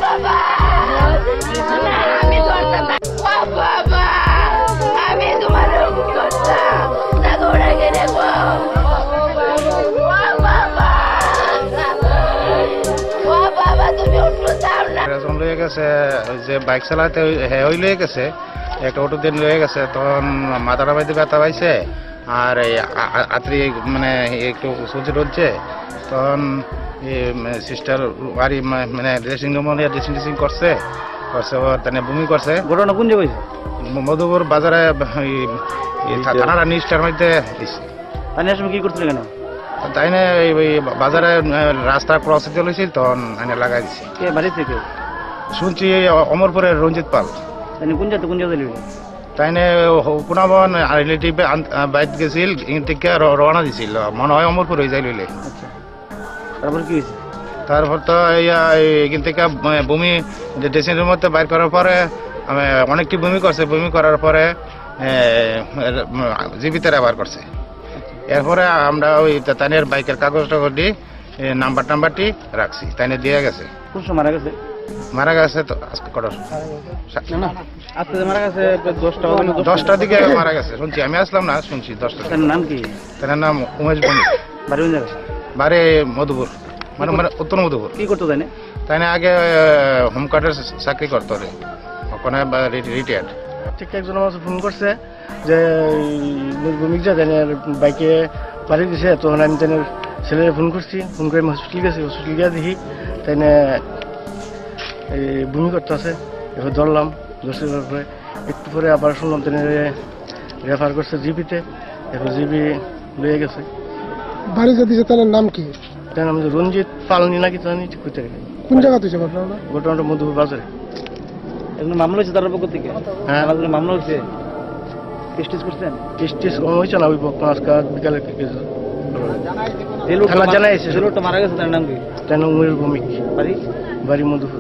বাবা না আমি করতাম না বাবা আমি তোমার হুকুম করতাম না গোড়া গেলে বাবা তুমি উঠলো চাও না লয়ে গেছে যে বাইক চালাতে হয়ে লয়ে গেছে একটা অটো দিন লয়ে গেছে তখন মাথাটা বাইতে ব্যথা পাইছে আর এই আত্রি মানে একটু সূর্য রোদছে তখন সিস্টার বাড়ি মানে ড্রেসিং রুম ড্রেসিং টেসিং করছে তাহলে বমি করছে। ঘটনা কোন জায়গায়? মধুপুর বাজারে থানার নিচটার মধ্যে পানি আসবে কি করছিল কেন? তাই না ওই বাজারে রাস্তা ক্রস হতে চলেছিল তখন এনে লাগাই দিছি। কে বাড়ি থেকে? শুনছি অমরপুরের রঞ্জিত পাল। কোন জায়গায় তাই না পুনাবন রিলেটিভ বাইক গেছিল থেকে রওনা দিছিল মনে হয় অমরপুর হয়ে যাই লইলে। আচ্ছা তারপর কি হয়েছে? তারপর তো এখান থেকে বমি ড্রেসিং রুম মধ্যে বাইর করার পরে অনেকটি বমি করছে বমি করার পরে জীবিত রেফার করছে। এরপরে আমরা ওই তাইনের বাইকের কাগজ টাগজ দিয়ে নাম্বারটি রাখছি তাইনে দিয়ে গেছে। কোন সময় মারা গেছে? মারা গেছে তো আজকে কটার আজকে মারা গেছে 10টার দিকে মারা গেছে শুনছি, আমি আসলাম না শুনছি 10টা। তার নাম কি? তার নাম উমেশ বণিক। বাড়ি কোন জায়গায়? বাড়ি মধুপুর মানে উত্তর মধুপুর। কি করতো তাই? তাই না আগে হোমগার্ডের চাকরি করতো রে ওখানে রিটায়ার্ড। ঠিক একজন আমার ফোন করছে যে নির্ভূমিক যা জানি বাইকে বাড়ি দিছে তখন আমি তাই ছেলের ফোন করছি, ফোন করে আমি হসপিটাল গেছি। হসপিটাল গিয়ে দেখি তাই এই বমি করতে আছে। এবার ধরলাম ধরার পরে একটু পরে আবার শুনলাম তাই রেফার করছে জিবিতে। এবার জিবি লয়ে গেছে। বাড়ি যে দিছে তার নাম কি? তার নাম রঞ্জিত পালনি নাকি জানি ঠিক করতে রেখে। কোন জায়গা তুই ঘটনাটা? ঘটনাটা মধুপুর বাজারে। এখন মামলা হয়েছে তার পক্ষ থেকে? হ্যাঁ মামলা হয়েছে। টেস্টিস করছেন? টেস্টিস হয়েছে না ওই আজকাল বিকালে থানা জানাইছে। মারা গেছে তার নাম কি? তার নাম উমেশ ভৌমিক। বাড়ি? বাড়ি মধুপুর।